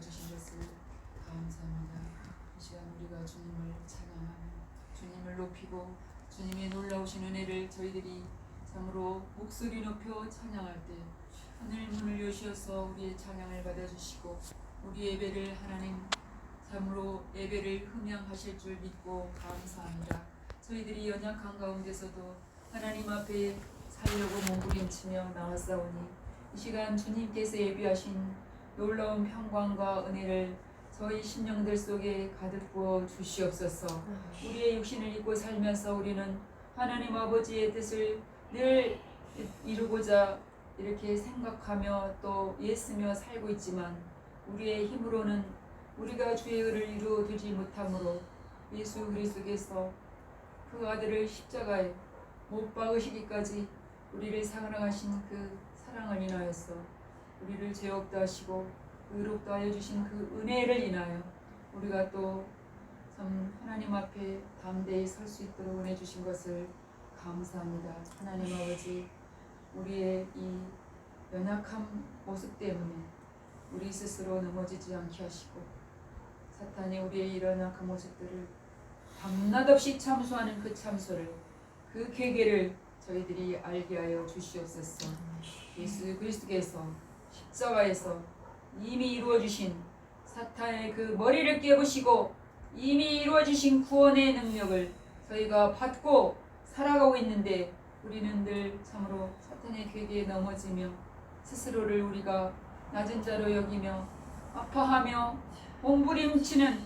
주신 것을 감사합니다. 이 시간 우리가 주님을 찬양하며 주님을 높이고 주님의 놀라우신 은혜를 저희들이 참으로 목소리 높여 찬양할 때 하늘 문을 여시어서 우리의 찬양을 받아주시고 우리 예배를 하나님 참으로 예배를 흠양하실 줄 믿고 감사합니다. 저희들이 연약한 가운데서도 하나님 앞에 살려고 몸부림치며 나왔사오니 이 시간 주님께서 예비하신 놀라운 평강과 은혜를 저희 심령들 속에 가득 부어 주시옵소서. 우리의 육신을 입고 살면서 우리는 하나님 아버지의 뜻을 늘 이루고자 이렇게 생각하며 또 애쓰며 살고 있지만 우리의 힘으로는 우리가 주의 의를 이루어두지 못하므로 예수 그리스도께서 그 아들을 십자가에 못 박으시기까지 우리를 사랑하신 그 사랑을 인하여서 우리를 죄 없다 하시고 의롭다 하여 주신 그 은혜를 인하여 우리가 또 참 하나님 앞에 담대히 설 수 있도록 은혜 주신 것을 감사합니다. 하나님 아버지, 우리의 이 연약한 모습 때문에 우리 스스로 넘어지지 않게 하시고 사탄이 우리의 이런 연약한 모습들을 밤낮 없이 참수하는 그 참소를 그 괴계를 저희들이 알게 하여 주시옵소서. 예수 그리스도께서 십자가에서 이미 이루어주신 사탄의 그 머리를 깨부시고 이미 이루어주신 구원의 능력을 저희가 받고 살아가고 있는데 우리는 늘 참으로 사탄의 괴계에 넘어지며 스스로를 우리가 낮은 자로 여기며 아파하며 몸부림치는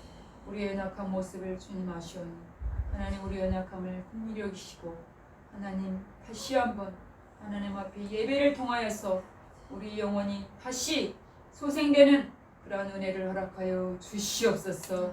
우리의 연약한 모습을 주님 아시오니 하나님 우리 연약함을 긍휼히 여기시고 하나님 다시 한번 하나님 앞에 예배를 통하여서 우리 영혼이 다시 소생되는 그러한 은혜를 허락하여 주시옵소서.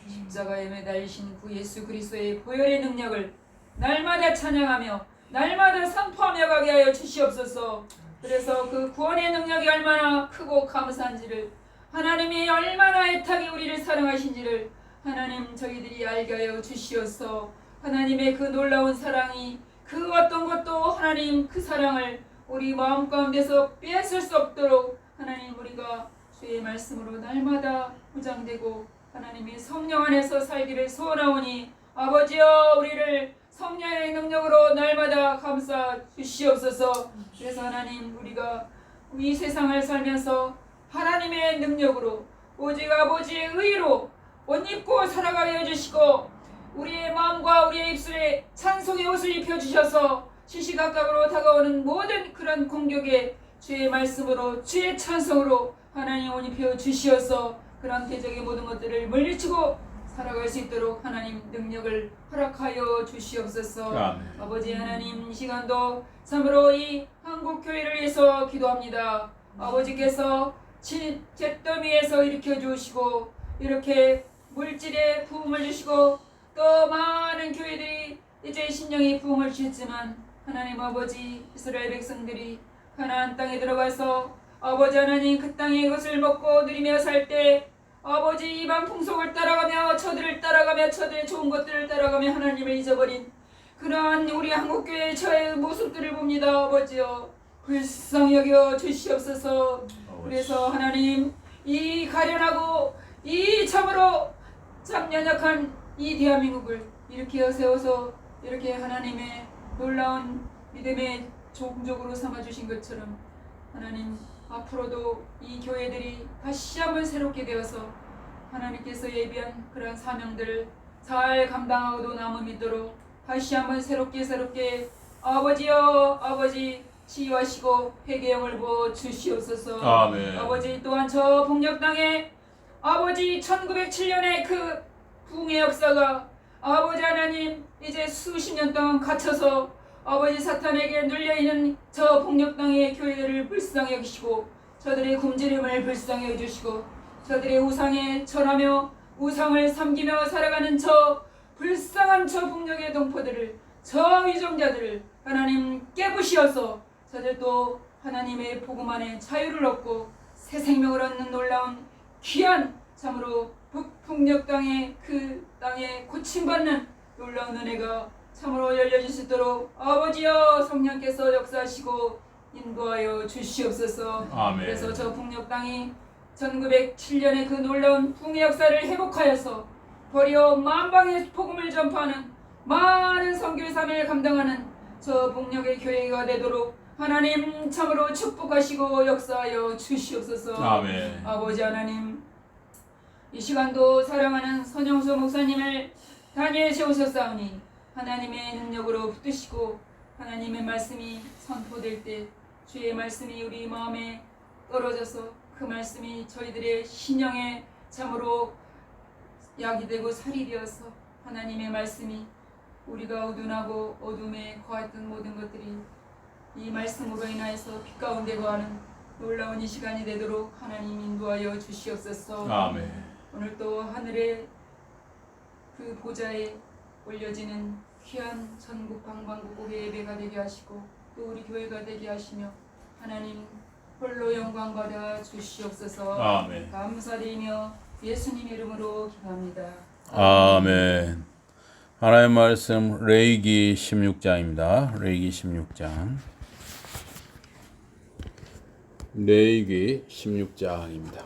십자가에 매달리신 그 예수 그리스도의 보혈의 능력을 날마다 찬양하며 날마다 선포하며 가게 하여 주시옵소서. 그래서 그 구원의 능력이 얼마나 크고 감사한지를 하나님이 얼마나 애타게 우리를 사랑하신지를 하나님 저희들이 알게 하여 주시옵소서. 하나님의 그 놀라운 사랑이 그 어떤 것도 하나님 그 사랑을 우리 마음 가운데서 빼앗을 수 없도록 하나님 우리가 주의 말씀으로 날마다 무장되고 하나님이 성령 안에서 살기를 소원하오니 아버지여 우리를 성령의 능력으로 날마다 감싸 주시옵소서. 그래서 하나님 우리가 이 세상을 살면서 하나님의 능력으로 오직 아버지의 의로 옷 입고 살아가게 해주시고 우리의 마음과 우리의 입술에 찬송의 옷을 입혀주셔서 시시각각으로 다가오는 모든 그런 공격에 주의 말씀으로 주의 찬송으로 하나님 옷 입혀 주시어서 그런 대적의 모든 것들을 물리치고 살아갈 수 있도록 하나님 능력을 허락하여 주시옵소서. 아버지 하나님 이 시간도 참으로 이 한국교회를 위해서 기도합니다. 아버지께서 잿더미에서 일으켜 주시고 이렇게 물질에 부흥을 주시고 또 많은 교회들이 이제 신령이 부흥을 주셨지만 하나님 아버지 이스라엘 백성들이 가나안 땅에 들어가서 아버지 하나님 그 땅의 것을 먹고 누리며 살 때 아버지 이방 풍속을 따라가며 저들을 따라가며 저들의 좋은 것들을 따라가며 하나님을 잊어버린 그러한 우리 한국교회의 저의 모습들을 봅니다. 아버지여 불쌍히 여겨 주시옵소서. 그래서 하나님 이 가련하고 이 참으로 참 연약한 이 대한민국을 이렇게 세워서 이렇게 하나님의 놀라운 믿음의 종족으로 삼아주신 것처럼 하나님 앞으로도 이 교회들이 다시 한번 새롭게 되어서 하나님께서 예비한 그런 사명들을 잘 감당하고도 남음 있도록 다시 한번 새롭게 아버지여 아버지 치유하시고 회개의 영을 부어 주시옵소서. 아멘. 아버지 또한 저 북녘 땅에 아버지 1907년의 그 부흥의 역사가 아버지 하나님 이제 수십 년 동안 갇혀서 아버지 사탄에게 눌려있는 저 북녘 땅의 교회를 불쌍히 여기시고 저들의 굶주림을 불쌍히 여주시고 저들의 우상에 절하며 우상을 섬기며 살아가는 저 불쌍한 저 북녘의 동포들을 저 위정자들을 하나님 깨부시어서 저들도 하나님의 복음 안에 자유를 얻고 새 생명을 얻는 놀라운 귀한 참으로 북녘 땅의 그 땅에 고침받는 놀라운 은혜가 참으로 열려질 수 있도록 아버지여 성령께서 역사하시고 인도하여 주시옵소서. 아멘. 그래서 저 북녘 땅이 1907년의 그 놀라운 붕의 역사를 회복하여서 버려 만방의 복음을 전파하는 많은 선교의 사명을 감당하는 저 복력의 교회가 되도록 하나님 참으로 축복하시고 역사하여 주시옵소서. 아멘. 아버지 하나님, 이 시간도 사랑하는 선영수 목사님을 단위에 세우셨사오니 하나님의 능력으로 붙드시고 하나님의 말씀이 선포될 때 주의 말씀이 우리 마음에 떨어져서 그 말씀이 저희들의 신령에 참으로 약이 되고 살이 되어서 하나님의 말씀이 우리가 어둔하고 어둠에 거했던 모든 것들이 이 말씀으로 인하여서 빛 가운데 거하는 놀라운 이 시간이 되도록 하나님 인도하여 주시옵소서. 아멘. 오늘 또 하늘의 그 보좌에 올려지는 귀한 전국 방방곡곡의 예배가 되게 하시고 또 우리 교회가 되게 하시며 하나님 홀로 영광 받아 주시옵소서. 아멘. 감사드리며 예수님 이름으로 기도합니다. 아멘. 하나님의 말씀 레위기 16장입니다. 레위기 16장. 레위기 16장입니다.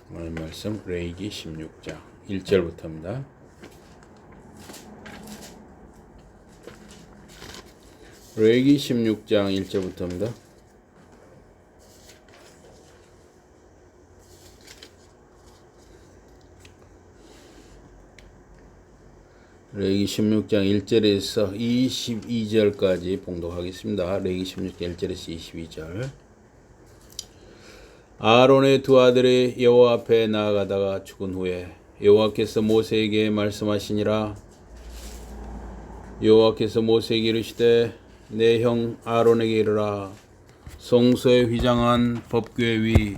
하나님의 말씀 레위기 16장 1절부터입니다. 레위기 16장 1절부터입니다. 레위기 16장 1절에서 22절까지 봉독하겠습니다. 레위기 16장 1절에서 22절. 아론의 두 아들이 여호와 앞에 나아가다가 죽은 후에 여호와께서 모세에게 말씀하시니라. 여호와께서 모세에게 이르시되 내 형 아론에게 이르라. 성소에 휘장한 법궤 위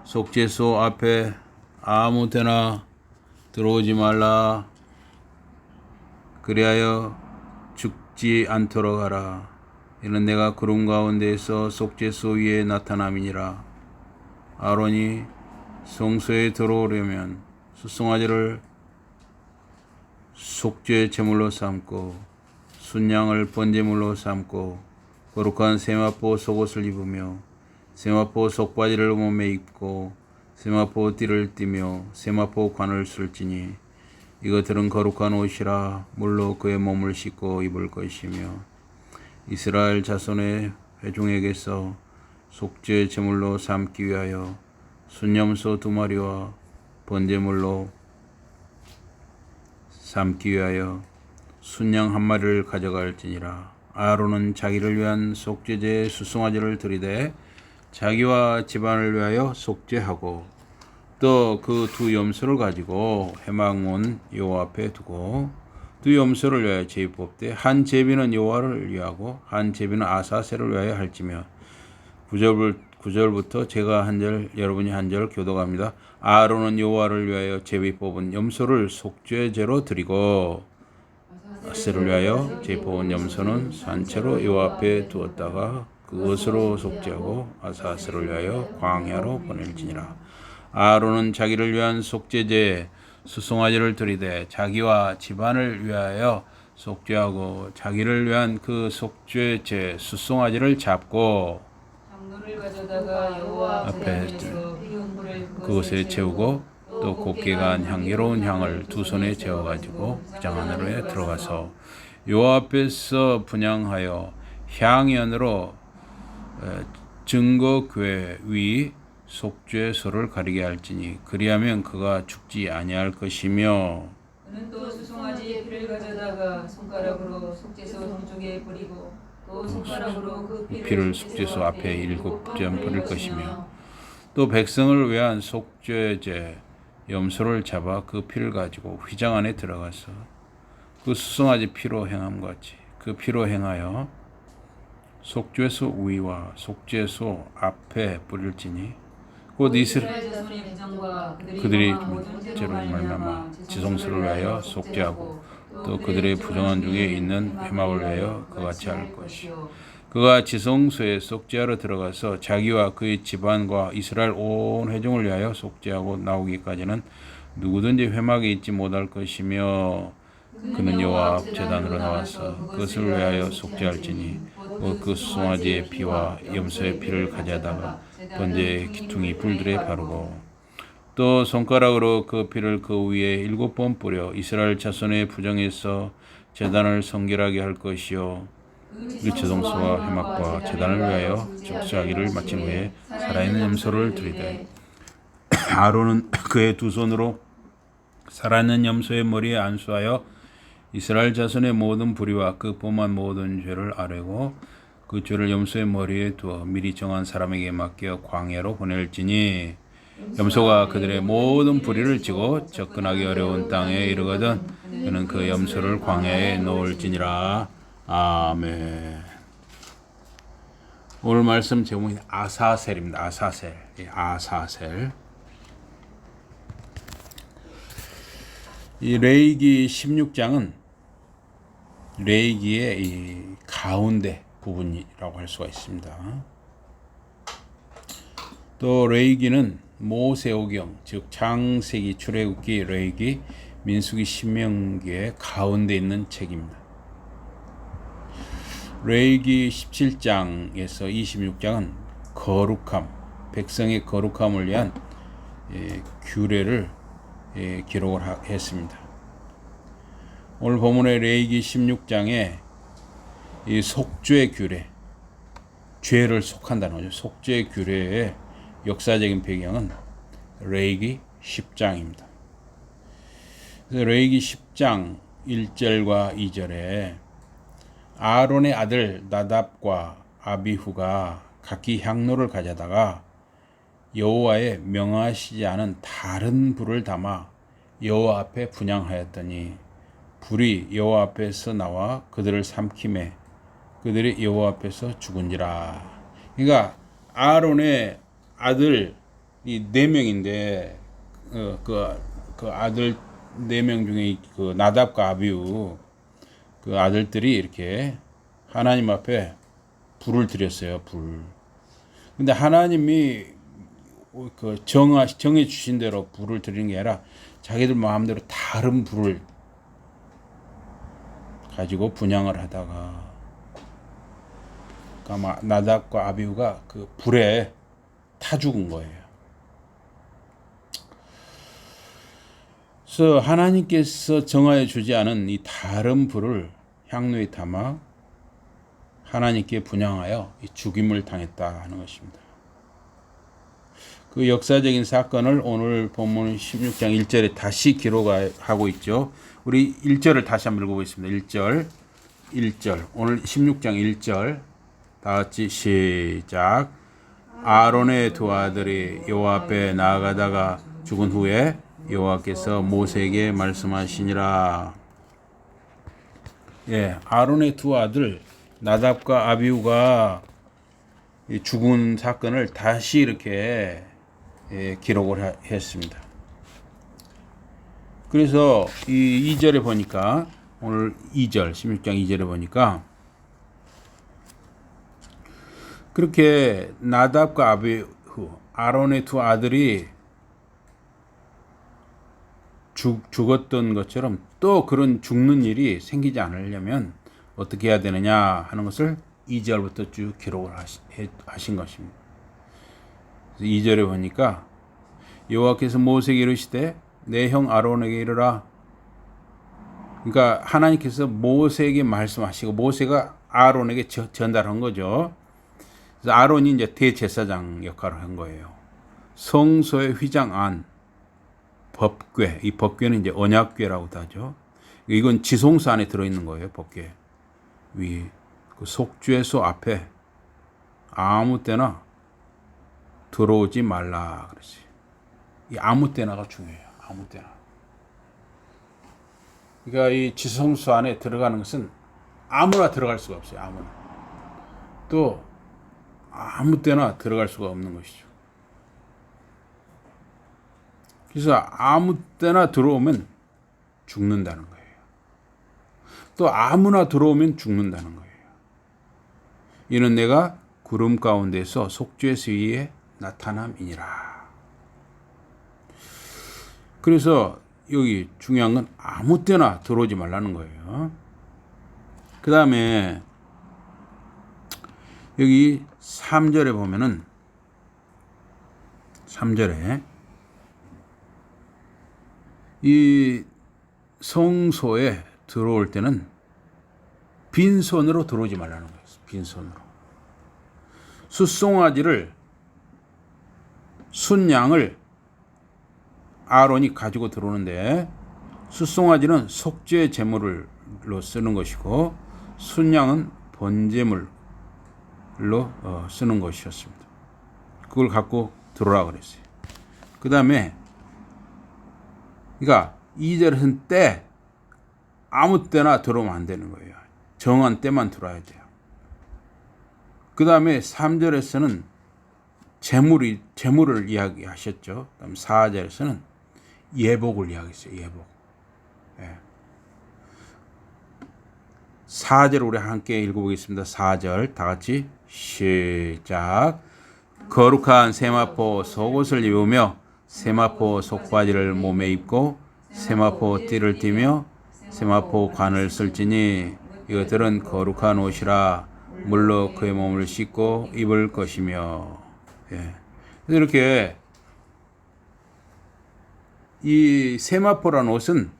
속죄소 앞에 아무 데나 들어오지 말라. 그리하여 죽지 않도록 하라. 이는 내가 구름 가운데에서 속죄소 위에 나타남이니라. 아론이 성소에 들어오려면 수송아지를 속죄 제물로 삼고 순양을 번제물로 삼고 거룩한 세마포 속옷을 입으며 세마포 속바지를 몸에 입고 세마포 띠를 띠며 세마포 관을 쓸지니 이것들은 거룩한 옷이라. 물로 그의 몸을 씻고 입을 것이며 이스라엘 자손의 회중에게서 속죄 제물로 삼기 위하여 순염소 2마리와 번제물로 삼기 위하여 순양 1마리를 가져갈지니라. 아론은 자기를 위한 속죄제의 수송아지를 들이되 자기와 집안을 위하여 속죄하고 또 그 두 염소를 가지고 회막문 여호와 앞에 두고 두 염소를 위하여 제비뽑되 한 제비는 여호와를 위하고 한 제비는 아사셀을 위하여 할지며 9절부터 제가 한 절 여러분이 한 절 교독합니다. 아론은 여호와를 위하여 제비 뽑은 염소를 속죄제로 드리고 아셀을 위하여 제비 뽑은 염소는 산채로 여호와 앞에 두었다가 그것으로 속죄하고 아사셀을 위하여 광야로 보낼지니라. 아론은 자기를 위한 속죄제에 수송아지를 들이되 자기와 집안을 위하여 속죄하고 자기를 위한 그 속죄제 수송아지를 잡고 장로를 가져다가 여호와 앞에 앞에서 그것에 채우고 또 곱게 간 향기로운 향을 두 손에 재어가지고 휘장 안으로 들어가서 여호와 앞에서 분향하여 향연으로 증거궤 위 속죄소를 가리게 할지니 그리하면 그가 죽지 아니할 것이며 그는 또 수송아지의 피를 가져다가 손가락으로 속죄소 동쪽에 뿌리고 또 손가락으로 그 피를 속죄소 앞에 7점 뿌릴 것이며 또 백성을 위한 속죄제 염소를 잡아 그 피를 가지고 휘장 안에 들어가서 그 수송아지 피로 행함같이 그 피로 행하여 속죄소 위와 속죄소 앞에 뿌릴지니 곧 이스라엘 그들이 죄로 말미암아 지성소를 위하여 속죄하고 또 그들의 부정한 중에 있는 회막을 위하여 그같이 할 것이요 그가 지성소에 속죄하러 들어가서 자기와 그의 집안과 이스라엘 온 회중을 위하여 속죄하고 나오기까지는 누구든지 회막에 있지 못할 것이며 그는 여호와 앞 제단으로 나와서 그것을 위하여 속죄할지니 그 수송아지의 피와 염소의 피를 가져다가 번제의 기퉁이 불들에 바르고 또 손가락으로 그 피를 그 위에 7번 뿌려 이스라엘 자손의 부정에서 제단을 성결하게 할 것이요 그 제동소와 회막과 제단을 위하여 접수하기를 마친 후에 살아있는 염소를 드리되 아론은 그의 두 손으로 살아있는 염소의 머리에 안수하여 이스라엘 자손의 모든 불의와 그 범한 모든 죄를 아뢰고 그 죄를 염소의 머리에 두어 미리 정한 사람에게 맡겨 광야로 보낼지니 염소가 그들의 모든 불의를 지고 접근하기 어려운 땅에 이르거든 그는 그 염소를 광야에 놓을지니라. 아멘. 오늘 말씀 제목이 아사셀입니다. 아사셀. 아사셀. 이 레위기 16장은 레위기의 이 가운데 부분이라고 할 수가 있습니다. 또 레위기는 모세오경, 즉 창세기, 출애굽기, 레위기, 민수기, 신명기의 가운데 있는 책입니다. 레위기 17장에서 26장은 거룩함, 백성의 거룩함을 위한 규례를 기록을 했습니다. 오늘 본문의 레위기 16장에 이 속죄 규례, 죄를 속한다는 거죠. 속죄 규례의 역사적인 배경은 레위기 10장입니다. 그래서 레위기 10장 1절과 2절에 아론의 아들 나답과 아비후가 각기 향로를 가져다가 여호와의 명하시지 않은 다른 불을 담아 여호와 앞에 분향하였더니 불이 여호와 앞에서 나와 그들을 삼키매 그들이 여호와 앞에서 죽은지라. 그러니까 아론의 아들 이 4명인데 그 아들 4명 중에 그 나답과 아비후 그 아들들이 이렇게 하나님 앞에 불을 드렸어요. 불. 근데 하나님이 그 정해 주신 대로 불을 드리는 게 아니라 자기들 마음대로 다른 불을 가지고 분향을 하다가 그러니까 나답과 아비후가 그 불에 타 죽은 거예요. 그래서 하나님께서 정하여 주지 않은 이 다른 불을 향로에 담아 하나님께 분향하여 죽임을 당했다 하는 것입니다. 그 역사적인 사건을 오늘 본문 16장 1절에 다시 기록하고 있죠. 우리 1절을 다시 한번 읽어보겠습니다. 1절 오늘 16장 1절 다 같이 시작. 아론의 두 아들이 여호와 앞에 나아가다가 죽은 후에 여호와께서 모세에게 말씀하시니라. 아론의 두 아들 나답과 아비후가 죽은 사건을 다시 이렇게 기록을 했습니다. 그래서 이 2절에 보니까 오늘 2절 16장 2절에 보니까 그렇게 나답과 아비후 아론의 두 아들이 죽었던 것처럼 또 그런 죽는 일이 생기지 않으려면 어떻게 해야 되느냐 하는 것을 2절부터 쭉 기록을 하신 것입니다. 2절에 보니까 여호와께서 모세에게 이르시되 내 형 아론에게 이르라. 그러니까 하나님께서 모세에게 말씀하시고 모세가 아론에게 전달한 거죠. 그래서 아론이 이제 대제사장 역할을 한 거예요. 성소의 휘장 안 법궤, 이 법궤는 이제 언약궤라고도 하죠. 이건 지성소 안에 들어있는 거예요. 법궤 위 그 속죄소 앞에 아무 때나 들어오지 말라 그러지. 이 아무 때나가 중요해요. 아무 때나. 그러니까 이 지성소 안에 들어가는 것은 아무나 들어갈 수가 없어요. 아무나. 또 아무 때나 들어갈 수가 없는 것이죠. 그래서 아무 때나 들어오면 죽는다는 거예요. 또 아무나 들어오면 죽는다는 거예요. 이는 내가 구름 가운데서 속죄소 위에 나타남이니라. 그래서 여기 중요한 건 아무 때나 들어오지 말라는 거예요. 그 다음에 여기 3절에 보면은 3절에 이 성소에 들어올 때는 빈손으로 들어오지 말라는 거예요. 빈손으로. 숫송아지를 순양을 아론이 가지고 들어오는데 숫송아지는 속죄 제물로 쓰는 것이고 순양은 번제물로 쓰는 것이었습니다. 그걸 갖고 들어오라 그랬어요. 그 다음에 그러니까 2절에서는 때 아무 때나 들어오면 안 되는 거예요. 정한 때만 들어와야 돼요. 그 다음에 3절에서는 재물을 이야기하셨죠. 그다음 4절에서는 예복을 이야기했어요. 예복. 예. 4절 우리 함께 읽어보겠습니다. 4절 다 같이 시작. 거룩한 세마포 속옷을 입으며 세마포 속바지를 몸에 입고 세마포 띠를 띠며 세마포 관을 쓸지니 이것들은 거룩한 옷이라 물로 그의 몸을 씻고 입을 것이며. 예. 이렇게 이 세마포라는 옷은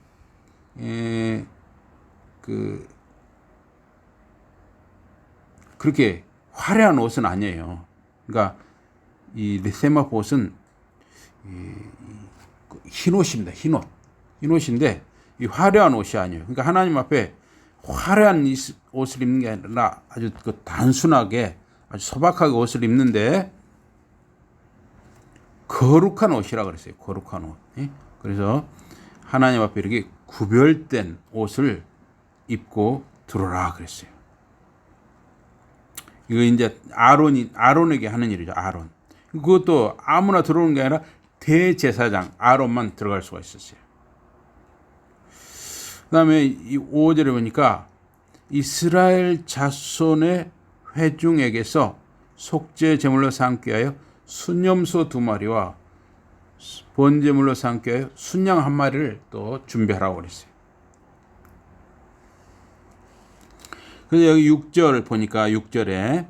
그렇게 화려한 옷은 아니에요. 그러니까 이 세마포 옷은 흰 옷입니다. 흰 옷. 흰 옷인데 이 화려한 옷이 아니에요. 그러니까 하나님 앞에 화려한 옷을 입는 게 아니라 아주 단순하게 아주 소박하게 옷을 입는데 거룩한 옷이라 그랬어요. 거룩한 옷. 그래서 하나님 앞에 이렇게 구별된 옷을 입고 들어라 그랬어요. 이거 이제 아론에게 하는 일이죠. 아론. 그것도 아무나 들어오는 게 아니라 대제사장 아론만 들어갈 수가 있었어요. 그 다음에 이 5절에 보니까 이스라엘 자손의 회중에게서 속죄 제물로 삼게 하여 순염소 2마리와 번제물로 삼게 하여 순양 1마리를 또 준비하라고 그랬어요. 그래서 여기 6절 보니까 6절에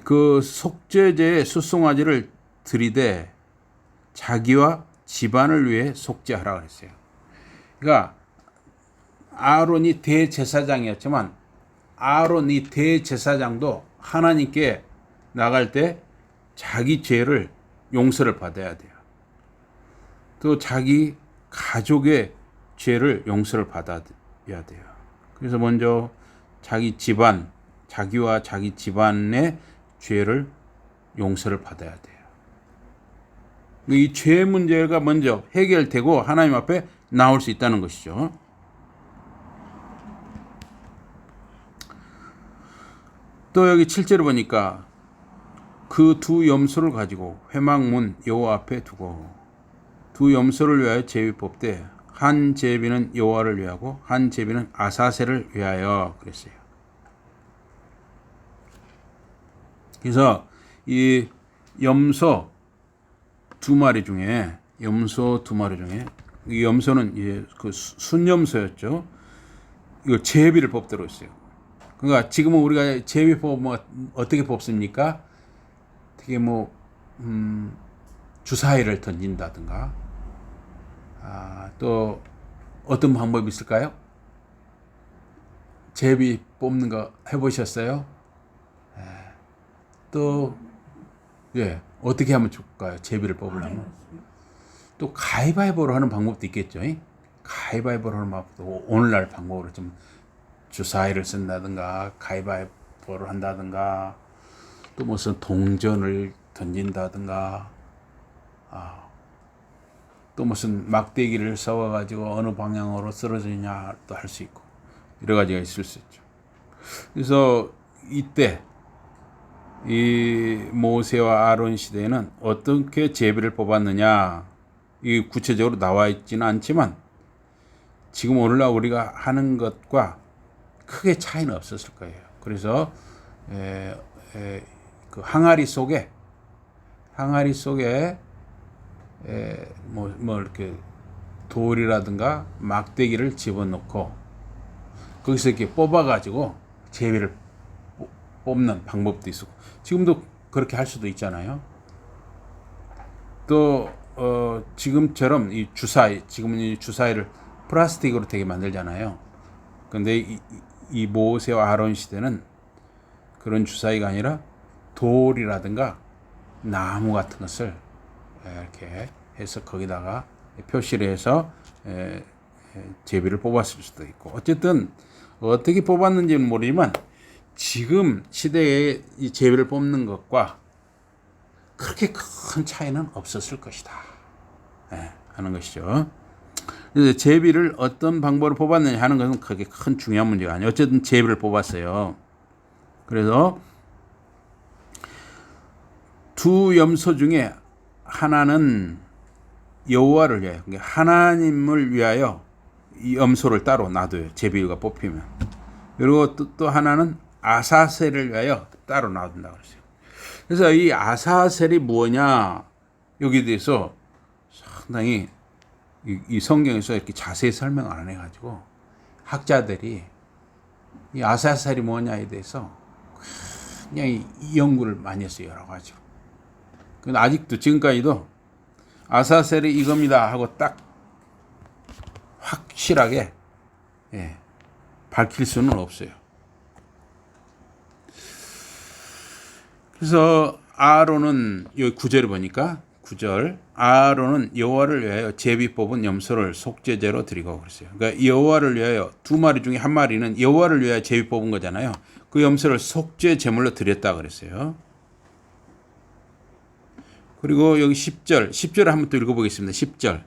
그 속죄제의 숫송아지를 들이되 자기와 집안을 위해 속죄하라 그랬어요. 그러니까 아론이 대제사장이었지만 아론이 대제사장도 하나님께 나갈 때 자기 죄를 용서를 받아야 돼요. 또 자기 가족의 죄를 용서를 받아야 돼요. 그래서 먼저 자기 집안, 자기와 자기 집안의 죄를 용서를 받아야 돼요. 이 죄 문제가 먼저 해결되고 하나님 앞에 나올 수 있다는 것이죠. 또 여기 7절을 보니까 그 두 염소를 가지고 회막문 여호와 앞에 두고 두 염소를 위하여 제비 뽑되 한 제비는 여호와를 위하고 한 제비는 아사셀을 위하여 그랬어요. 그래서 이 염소 2마리 중에 이 염소는 이제 그 순염소였죠. 이거 제비를 뽑도록 했어요. 그러니까 지금은 우리가 제비 뽑으면 어떻게 뽑습니까? 되게 주사위를 던진다든가, 또 어떤 방법이 있을까요? 제비 뽑는 거 해보셨어요? 또 어떻게 하면 좋을까요? 제비를 뽑으려면 또 가위바위보로 하는 방법도 있겠죠. 가위바위보로 하는 방법도 오늘날 방법으로 좀 주사위를 쓴다든가 가위바위보를 한다든가 또 무슨 동전을 던진다든가 또 무슨 막대기를 쏘아가지고 어느 방향으로 쓰러지냐 또 할 수 있고 여러 가지가 있을 수 있죠. 그래서 이때 이 모세와 아론 시대에는 어떻게 제비를 뽑았느냐 이 구체적으로 나와 있지는 않지만 지금 오늘날 우리가 하는 것과 크게 차이는 없었을 거예요. 그래서 그 항아리 속에 이렇게 돌이라든가 막대기를 집어넣고 거기서 이렇게 뽑아가지고 제비를 뽑는 방법도 있었고 지금도 그렇게 할 수도 있잖아요. 또 지금처럼 이 주사위, 지금은 이 주사위를 플라스틱으로 되게 만들잖아요. 근데 이 모세와 아론 시대는 그런 주사위가 아니라 돌이라든가 나무 같은 것을 이렇게 해서 거기다가 표시를 해서 제비를 뽑았을 수도 있고, 어쨌든 어떻게 뽑았는지는 모르지만 지금 시대에 이 제비를 뽑는 것과 그렇게 큰 차이는 없었을 것이다 하는 것이죠. 그래서 제비를 어떤 방법으로 뽑았느냐 하는 것은 그렇게 큰 중요한 문제가 아니에요. 어쨌든 제비를 뽑았어요. 그래서 두 염소 중에 하나는 여호와를 위하여, 그러니까 하나님을 위하여 이 염소를 따로 놔둬요. 제비가 뽑히면. 그리고 또 하나는 아사셀을 위하여 따로 놔둔다고 그랬어요. 그래서 이 아사셀이 뭐냐, 여기에 대해서 상당히 이 성경에서 이렇게 자세히 설명 안 해가지고 학자들이 이 아사셀이 뭐냐에 대해서 그냥 이 연구를 많이 했어요. 여러 가지로. 근데 아직도 지금까지도 아사셀이 이겁니다 하고 딱 확실하게 밝힐 수는 없어요. 그래서 아론은 여기 9절을 보니까 9절 아론은 여호와를 위하여 제비 뽑은 염소를 속죄제로 드리고 그랬어요. 그러니까 여호와를 위하여 두 마리 중에 한 마리는 여호와를 위하여 제비 뽑은 거잖아요. 그 염소를 속죄 제물로 드렸다 그랬어요. 그리고 여기 10절을 한번 또 읽어보겠습니다. 10절.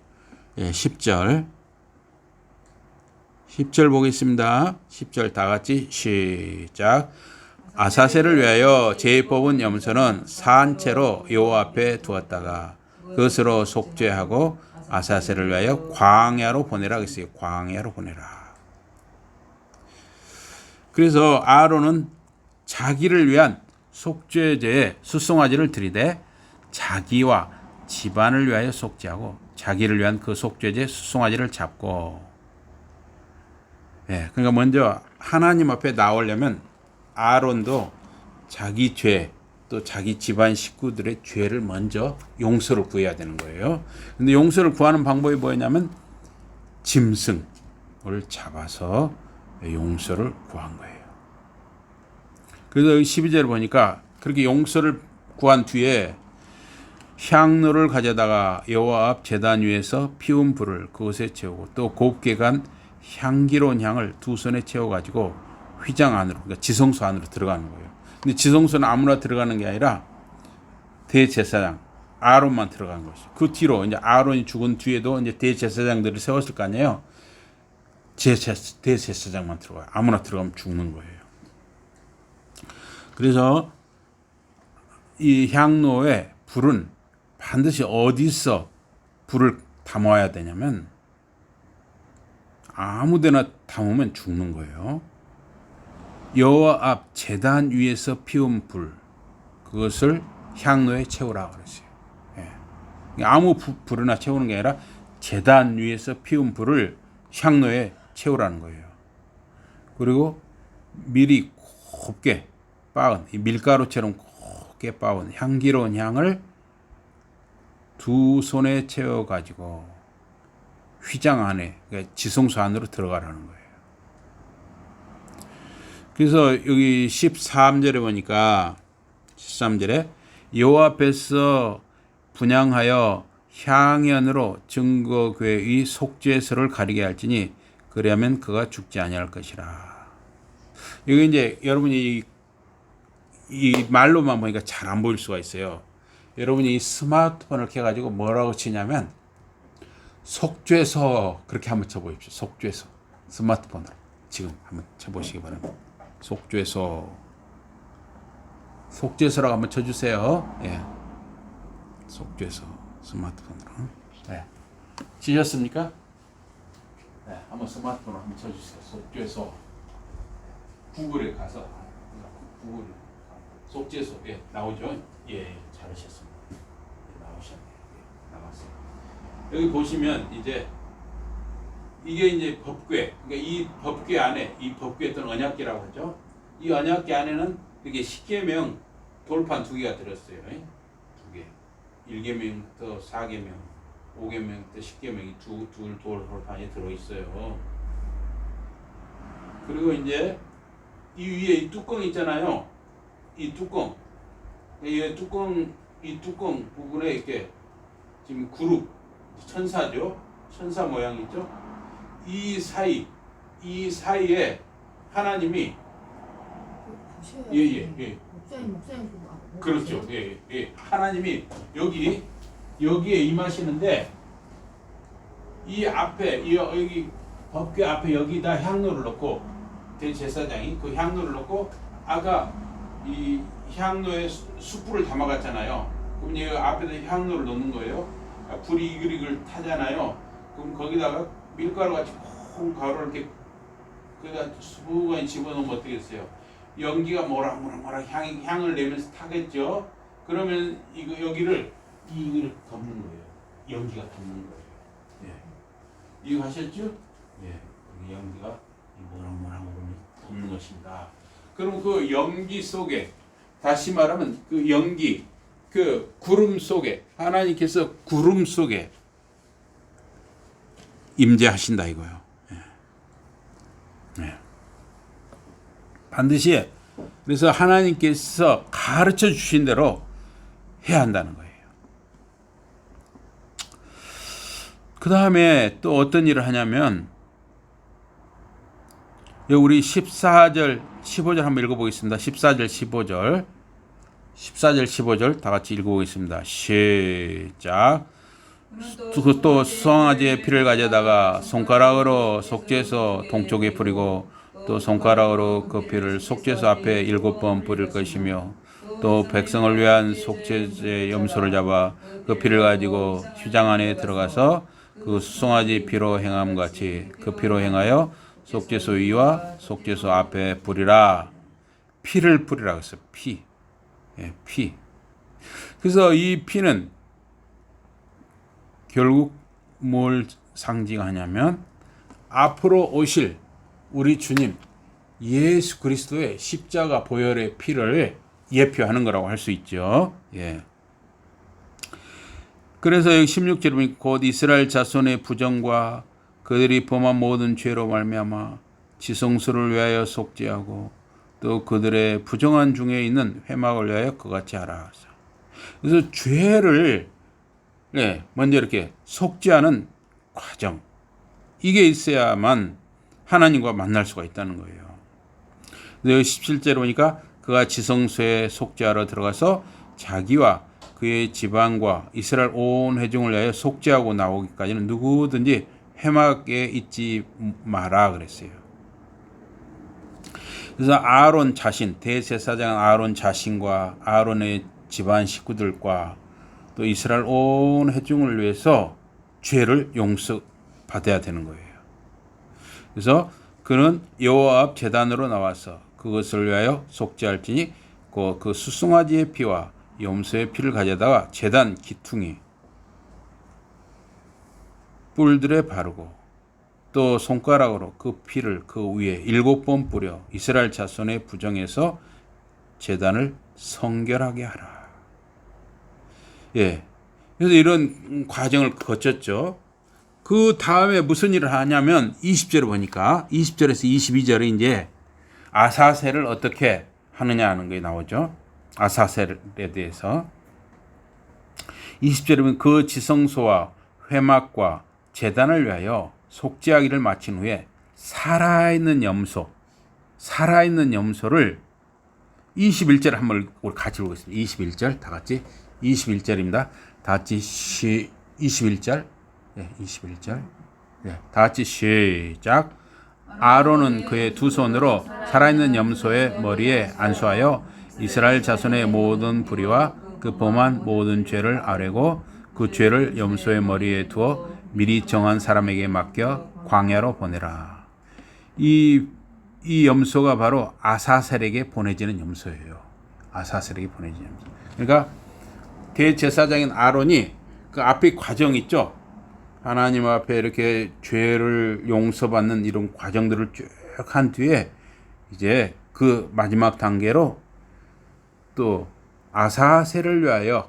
10절 보겠습니다. 10절 다 같이 시작. 아사셀을 위하여 제비 뽑은 염소는 산채로 여호와 앞에 두었다가 그것으로 속죄하고 아사셀을 위하여 광야로 보내라 그랬어요. 광야로 보내라. 그래서 아론은 자기를 위한 속죄제에 수송아지를 드리되 자기와 집안을 위하여 속죄하고 자기를 위한 그 속죄제 수송아지를 잡고, 그러니까 먼저 하나님 앞에 나오려면 아론도 자기 죄 또 자기 집안 식구들의 죄를 먼저 용서를 구해야 되는 거예요. 근데 용서를 구하는 방법이 뭐였냐면 짐승을 잡아서 용서를 구한 거예요. 그래서 12절을 보니까 그렇게 용서를 구한 뒤에 향로를 가져다가 여호와 앞 제단 위에서 피운 불을 그것에 채우고 또 곱게 간 향기로운 향을 두 손에 채워가지고 휘장 안으로, 그러니까 지성소 안으로 들어가는 거예요. 근데 지성소는 아무나 들어가는 게 아니라 대제사장 아론만 들어가는 것이죠. 그 뒤로 이제 아론이 죽은 뒤에도 이제 대제사장들을 세웠을 거 아니에요. 대제사장만 들어가요. 아무나 들어가면 죽는 거예요. 그래서 이 향로에 불은 반드시 어디서 불을 담아야 되냐면 아무데나 담으면 죽는 거예요. 여호와 앞 제단 위에서 피운 불, 그것을 향로에 채우라 그랬어요. 아무 불이나 채우는 게 아니라 제단 위에서 피운 불을 향로에 채우라는 거예요. 그리고 미리 곱게 빻은 이 밀가루처럼 곱게 빻은 향기로운 향을 두 손에 채워 가지고 휘장 안에, 그러니까 지성소 안으로 들어가라는 거예요. 그래서 여기 13절에 보니까 13절에 여호와 앞에서 분향하여 향연으로 증거궤의 속죄소를 가리게 할지니 그리하면 그가 죽지 아니할 것이라. 여기 이제 여러분이 이 말로만 보니까 잘 안 보일 수가 있어요. 여러분이 이 스마트폰을 켜가지고 뭐라고 치냐면 속죄소 그렇게 한번 쳐보십시오. 속죄소 스마트폰으로 지금 한번 쳐보시기 바랍니다. 속죄소라고 한번 쳐주세요. 속죄소 스마트폰으로. 치셨습니까? 한번 스마트폰으로 한번 쳐주세요. 속죄소. 구글에 가서 구글 속죄소 나오죠? 잘하셨습니다. 나오셨네요. 나왔어요. 여기 보시면 이제 이게 이제 법궤, 그러니까 이 법궤 안에, 이 법궤 또는 언약궤라고 하죠. 이 언약궤 안에는 이게 10계명 돌판 2개가 들었어요. 2개. 1계명부터 4계명, 5계명부터 10계명이 둘 돌판이 들어있어요. 그리고 이제 이 위에 이 뚜껑 있잖아요. 이 뚜껑 부분에 이렇게 지금 그룹 천사죠. 천사 모양 있죠. 이 사이에 하나님이 예예예 목사님 그렇죠. 예. 하나님이 여기에 임하시는데 이 앞에 여기 법궤 앞에 여기다 향로를 넣고 대제사장이 그 향로를 넣고 아까 이 향로에 숯불을 담아갔잖아요. 그럼 이 앞에다 향로를 넣는 거예요. 불이 이글이글 타잖아요. 그럼 거기다가 밀가루 같이 콩 가루를 이렇게 그러다 수부간에 집어넣으면 어떻겠어요? 연기가 모락모락 향을 내면서 타겠죠. 그러면 여기를 덮는 거예요. 연기가 덮는 거예요. 예. 이거 하셨죠? 예. 연기가 모락모락 덮는 것입니다. 그럼 그 연기 속에 다시 말하면 그 연기 그 구름 속에 하나님께서 구름 속에 임재하신다 이거요. 예. 반드시 그래서 하나님께서 가르쳐 주신 대로 해야 한다는 거예요. 그 다음에 또 어떤 일을 하냐면 여기 우리 14절 15절 한번 읽어보겠습니다. 14절 15절 다 같이 읽어보겠습니다. 시작. 또 수송아지의 피를 가져다가 손가락으로 속죄소 동쪽에 뿌리고 또 손가락으로 그 피를 속죄소 앞에 7번 뿌릴 것이며 또 백성을 위한 속죄제 염소를 잡아 그 피를 가지고 휘장 안에 들어가서 그 수송아지 피로 행함 같이 그 피로 행하여 속죄소 위와 속죄소 앞에 뿌리라. 피를 뿌리라 그랬어요. 피. 예, 피. 그래서 이 피는 결국 뭘 상징하냐면 앞으로 오실 우리 주님 예수 그리스도의 십자가 보혈의 피를 예표하는 거라고 할 수 있죠. 예. 그래서 여기 16절에 보니까 곧 이스라엘 자손의 부정과 그들이 범한 모든 죄로 말미암아 지성소를 위하여 속죄하고 또 그들의 부정한 중에 있는 회막을 위하여 그같이 하라. 그래서 죄를 먼저 이렇게 속죄하는 과정 이게 있어야만 하나님과 만날 수가 있다는 거예요. 여기 17절에 보니까 그가 지성소에 속죄하러 들어가서 자기와 그의 집안과 이스라엘 온 회중을 위하여 속죄하고 나오기까지는 누구든지 회막에 있지 마라 그랬어요. 그래서 아론 자신, 대제사장 아론 자신과 아론의 집안 식구들과 또 이스라엘 온 회중을 위해서 죄를 용서받아야 되는 거예요. 그래서 그는 여호와 앞 제단으로 나와서 그것을 위하여 속죄할지니 그 수송아지의 피와 염소의 피를 가져다가 제단 기퉁이 뿔들에 바르고 또 손가락으로 그 피를 그 위에 7번 뿌려 이스라엘 자손의 부정에서 제단을 성결하게 하라. 예. 그래서 이런 과정을 거쳤죠. 그 다음에 무슨 일을 하냐면 20절을 보니까 20절에서 22절에 이제 아사셀을 어떻게 하느냐 하는 게 나오죠. 아사셀에 대해서 20절에 보면 그 지성소와 회막과 제단을 위하여 속죄하기를 마친 후에 살아있는 염소를 21절 한번 우리 같이 보겠습니다. 21절 다 같이 21절입니다. 다 같이 21절 네, 21절 네, 다 같이 시작. 아론은 그의 두 손으로 살아있는 염소의 머리에 안수하여 이스라엘 자손의 모든 불의와 그 범한 모든 죄를 아뢰고 그 죄를 염소의 머리에 두어 미리 정한 사람에게 맡겨 광야로 보내라. 이 염소가 바로 아사셀에게 보내지는 염소예요. 아사셀에게 보내지는 염소. 그러니까 대제사장인 아론이 그 앞에 과정 있죠. 하나님 앞에 이렇게 죄를 용서받는 이런 과정들을 쭉 한 뒤에 이제 그 마지막 단계로 또 아사셀을 위하여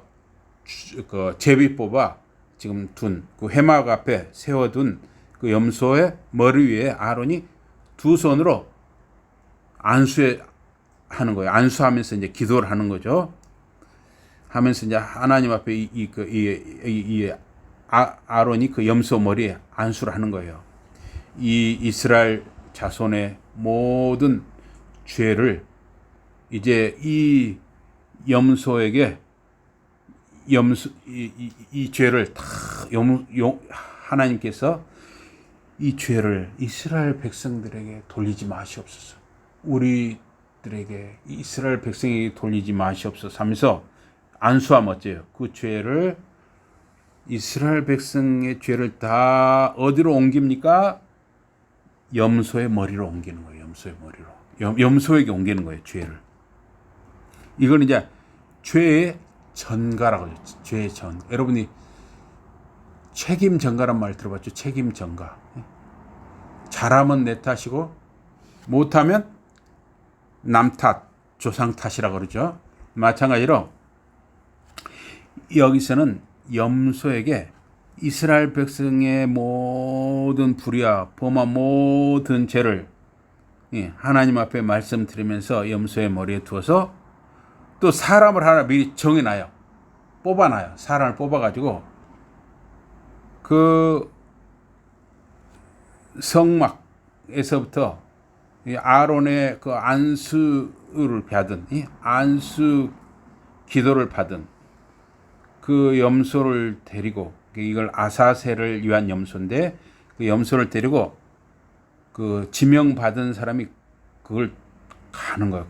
그 제비 뽑아 지금 둔 그 회막 앞에 세워둔 그 염소의 머리 위에 아론이 두 손으로 하는 거예요. 안수하면서 이제 기도를 하는 거죠. 하면서 이제 하나님 앞에 아론이 그 염소 머리에 안수를 하는 거예요. 이 이스라엘 자손의 모든 죄를 이제 이 염소에게 이 죄를 다 하나님께서 이 죄를 이스라엘 백성들에게 돌리지 마시옵소서. 우리들에게 이스라엘 백성에게 돌리지 마시옵소서 하면서 안수하면 어째요? 그 죄를 이스라엘 백성의 죄를 다 어디로 옮깁니까? 염소의 머리로 옮기는 거예요. 염소의 머리로. 염소에게 옮기는 거예요. 죄를. 이건 이제 죄의 전가라고 하죠. 죄의 전. 여러분이 책임 전가란 말 들어봤죠? 책임 전가. 잘하면 내 탓이고 못하면 남 탓, 조상 탓이라고 그러죠. 마찬가지로 여기서는 염소에게 이스라엘 백성의 모든 불의와 범한 모든 죄를 하나님 앞에 말씀드리면서 염소의 머리에 두어서 또 사람을 하나 미리 정해놔요. 뽑아놔요. 사람을 뽑아가지고 그 성막에서부터 아론의 그 안수를 받은 안수 기도를 받은 그 염소를 데리고 이걸 아사셀을 위한 염소인데 그 염소를 데리고 그 지명 받은 사람이 그걸 가는 거예요.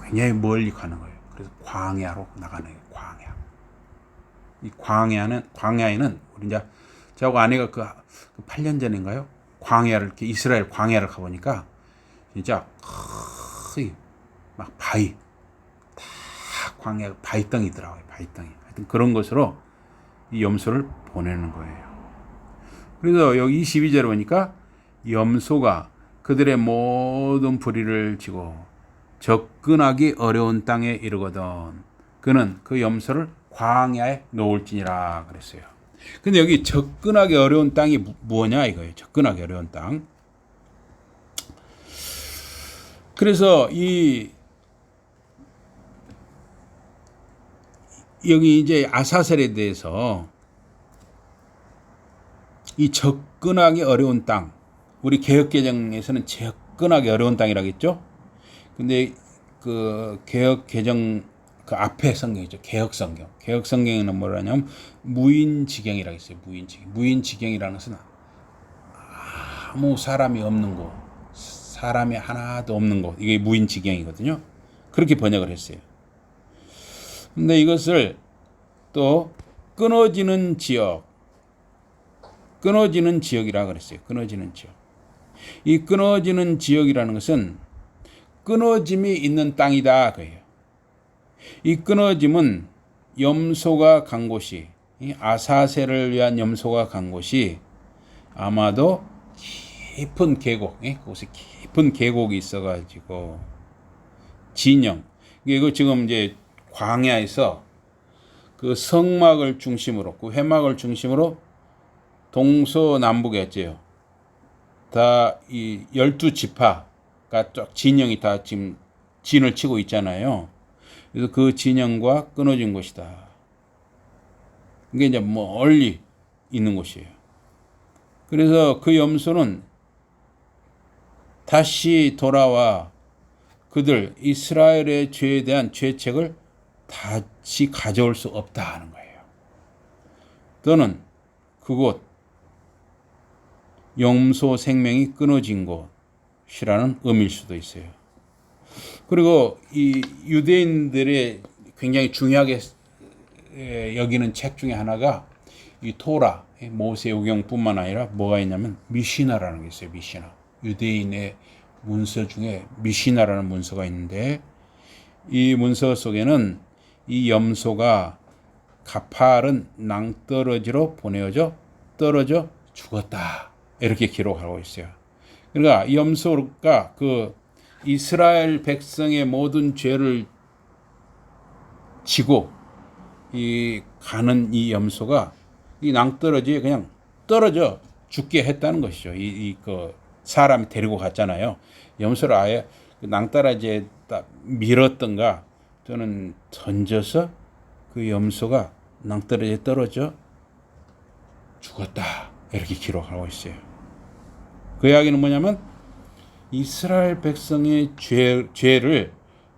굉장히 멀리 가는 거예요. 그래서 광야로 나가는 거예요. 광야. 이 광야에는 우리 이제 저하고 아내가 그 8년 전인가요? 광야를 이렇게 이스라엘 광야를 가보니까 진짜 막 바위 다 광야 바위덩이더라고요. 바위덩이. 하여튼 그런 것으로 이 염소를 보내는 거예요. 그래서 여기 22절에 보니까 염소가 그들의 모든 불의를 지고 접근하기 어려운 땅에 이르거든 그는 그 염소를 광야에 놓을지니라 그랬어요. 근데 여기 접근하기 어려운 땅이 뭐냐 이거예요. 접근하기 어려운 땅. 그래서 여기 이제 아사셀에 대해서 이 접근하기 어려운 땅, 우리 개혁개정에서는 접근하기 어려운 땅이라고 했죠. 근데 그 개혁개정 그 앞에 성경이죠. 개혁성경. 개혁성경에는 뭐라냐면 무인지경이라고 있어요. 무인지경이라는 것은 아무 사람이 없는 곳, 사람이 하나도 없는 곳. 이게 무인지경이거든요. 그렇게 번역을 했어요. 근데 이것을 또 끊어지는 지역이라고 그랬어요. 끊어지는 지역. 이 끊어지는 지역이라는 것은 끊어짐이 있는 땅이다 그예요. 이 끊어짐은 염소가 간 곳이 아사셀을 위한 염소가 간 곳이 아마도 깊은 계곡, 그곳에 깊은 계곡이 있어가지고 진영. 이거 지금 이제 광야에서 그 성막을 중심으로, 그 회막을 중심으로 동서남북에 다 이 12지파가 쫙 진영이 다 지금 진을 치고 있잖아요. 그래서 그 진영과 끊어진 곳이다. 이게 이제 멀리 있는 곳이에요. 그래서 그 염소는 다시 돌아와 그들 이스라엘의 죄에 대한 죄책을 다시 가져올 수 없다 하는 거예요. 또는 그곳 염소 생명이 끊어진 곳이라는 의미일 수도 있어요. 그리고 이 유대인들의 굉장히 중요하게 여기는 책 중에 하나가 이 토라, 모세오경뿐만 아니라 뭐가 있냐면 미시나라는 게 있어요. 미시나. 유대인의 문서 중에 미시나라는 문서가 있는데 이 문서 속에는 이 염소가 가파른 낭떠러지로 보내어져 떨어져 죽었다. 이렇게 기록하고 있어요. 그러니까 염소가 그 이스라엘 백성의 모든 죄를 지고 이 가는 이 염소가 이 낭떠러지에 그냥 떨어져 죽게 했다는 것이죠. 그 사람이 데리고 갔잖아요. 염소를 아예 그 낭떠러지에다 밀었던가 또는 던져서 그 염소가 낭떠러지에 떨어져 죽었다. 이렇게 기록하고 있어요. 그 이야기는 뭐냐면 이스라엘 백성의 죄를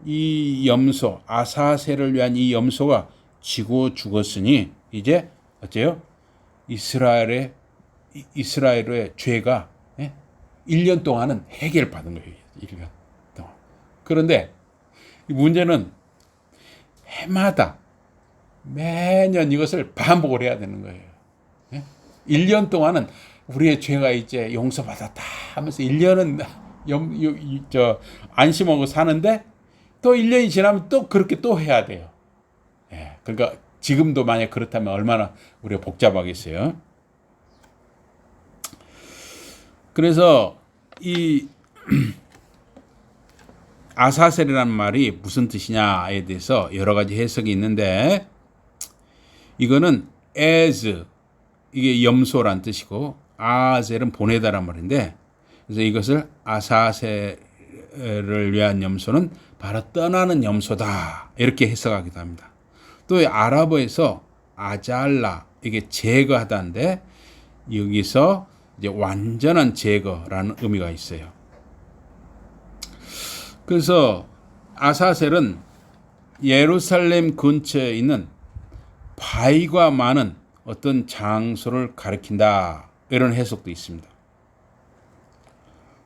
이 염소, 아사셀을 위한 이 염소가 지고 죽었으니 이제 어째요? 이스라엘의 죄가 1년 동안은 해결받은 거예요. 1년 동안. 그런데 문제는 해마다 매년 이것을 반복을 해야 되는 거예요. 1년 동안은 우리의 죄가 이제 용서받았다 하면서 1년은 안심하고 사는데 또 1년이 지나면 또 그렇게 또 해야 돼요. 그러니까 지금도 만약 그렇다면 얼마나 우리가 복잡하겠어요. 그래서 이 아사셀이라는 말이 무슨 뜻이냐에 대해서 여러 가지 해석이 있는데 이거는 as 이게 염소란 뜻이고 아셀은 보내다란 말인데 그래서 이것을 아사셀을 위한 염소는 바로 떠나는 염소다 이렇게 해석하기도 합니다. 또 아랍어에서 아잘라 이게 제거하다인데 여기서 이제 완전한 제거라는 의미가 있어요. 그래서 아사셀은 예루살렘 근처에 있는 바위가 많은 어떤 장소를 가리킨다 이런 해석도 있습니다.